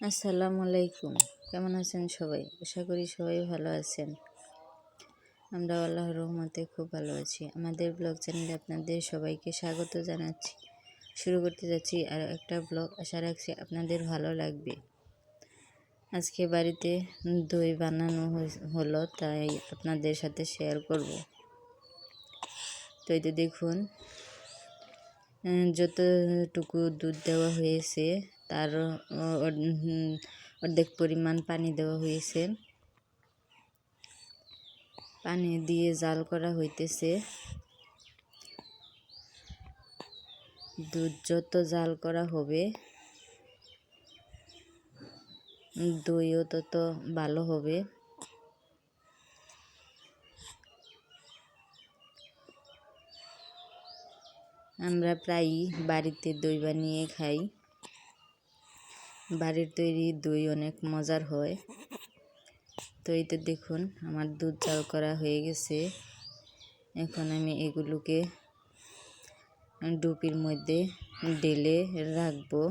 আসসালামু আলাইকুম। কেমন আছেন সবাই? আশা করি সবাই ভালো আছেন। আমরা আল্লাহর রহমতে খুব ভালো আছি। আমাদের ব্লগ চ্যানেলে আপনাদের সবাইকে স্বাগত জানাচ্ছি। শুরু করতে যাচ্ছি আর একটা ব্লগ, আশা রাখছি আপনাদের ভালো লাগবে। আজকে বাড়িতে দই বানানো হলো, তাই আপনাদের সাথে শেয়ার করব। তো এই যে দেখুন, যতটুকু দুধ দেওয়া হয়েছে তার অর্ধেক পরিমাণ পানি দেওয়া হয়েছে। পানি দিয়ে জাল করা হইতেছে। দুধ যত জাল করা হবে দইও তত ভালো হবে। আমরা প্রায়ই বাড়িতে দই বানিয়ে খাই। বাড়ির তৈরি দই অনেক মজার হয়। তো এইটা দেখুন, আমার দুধ জাল করা হয়ে গেছে। এখন আমি এগুলোকে ডুপির মধ্যে ঢেলে রাখবো।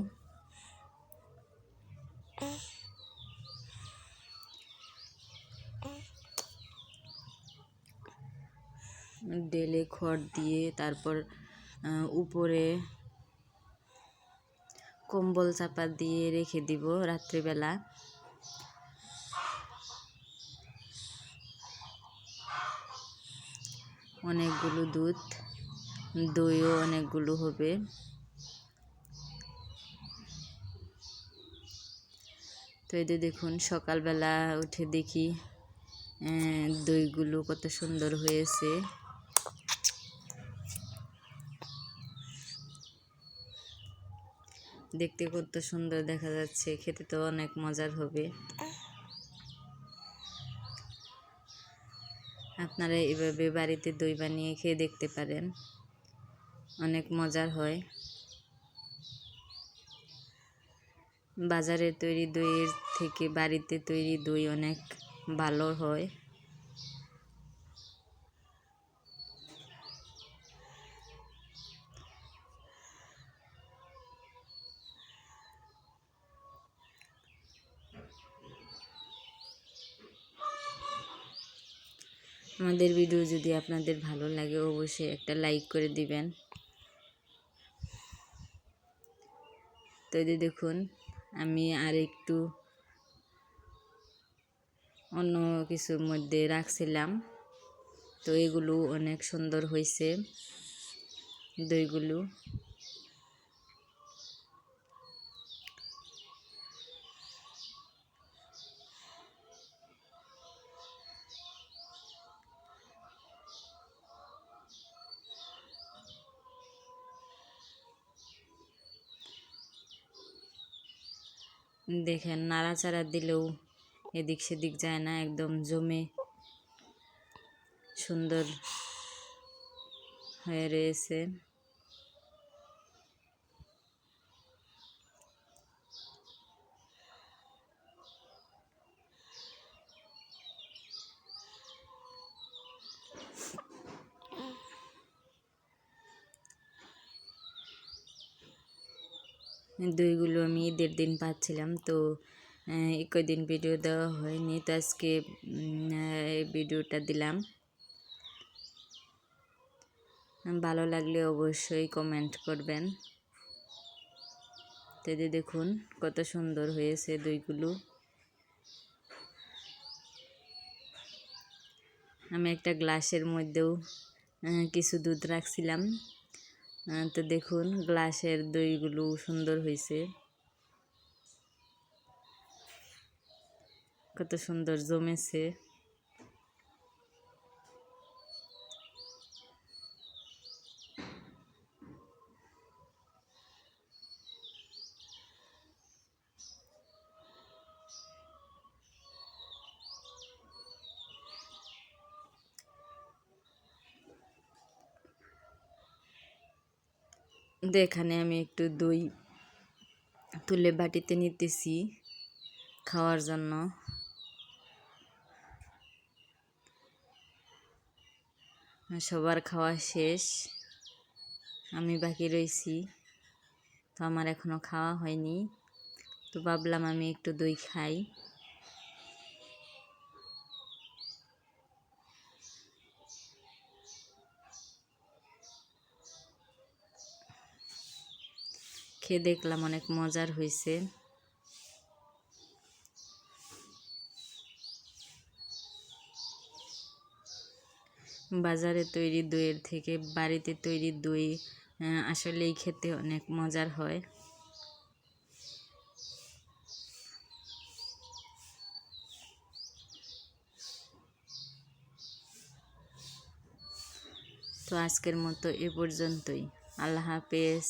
ঢেলে খড় দিয়ে তারপর উপরে কম্বল চাপা দিয়ে রেখে দিব রাত্রিবেলা। অনেকগুলো দুধ, দইও অনেকগুলো হবে। তো এই যে দেখুন, সকালবেলা উঠে দেখি দইগুলো কত সুন্দর হয়েছে। দেখতে কত সুন্দর দেখা যাচ্ছে, খেতে তো অনেক মজার হবে। আপনারা এভাবে বাড়িতে দই বানিয়ে খেয়ে দেখতে পারেন, অনেক মজার হয়। বাজারে তৈরি দইয়ের থেকে বাড়িতে তৈরি দই অনেক ভালো হয়। আমাদের ভিডিও যদি আপনাদের ভালো লাগে অবশ্যই একটা লাইক করে দিবেন। তো এই যে দেখুন, আমি আর একটু অন্য কিছুর মধ্যে রাখছিলাম। তো এগুলো অনেক সুন্দর হয়েছে দইগুলো। দেখেন, নাড়াচাড়া দিলেও এদিক সেদিক যায় না, একদম জমে সুন্দর হয়ে রয়েছে। দইগুলো আমি ঈদের দিন পাচ্ছিলাম, তো কয়দিন ভিডিও দেওয়া হয়নি, তো আজকে ভিডিওটা দিলাম। ভালো লাগলে অবশ্যই কমেন্ট করবেন। তো দেখুন কত সুন্দর হয়েছে দইগুলো। আমি একটা গ্লাসের মধ্যেও কিছু দুধ রাখছিলাম। তো দেখুন, গ্লাসের দইগুলো সুন্দর হয়েছে, কত সুন্দর জমেছে। এখানে আমি একটু দই তুলে বাটিতে নিতেছি খাওয়ার জন্য। সবার খাওয়া শেষ, আমি বাকি রয়েছি, তো আমার এখনো খাওয়া হয়নি। তো ভাবলাম আমি একটু দই খাই। খেয়ে দেখলাম অনেক মজার হয়েছে। বাজারে তৈরি দইয়ের থেকে বাড়িতে তৈরি দই আসলেই খেতে অনেক মজার হয়। তো আজকের মতো এ পর্যন্তই। আল্লাহ হাফেজ।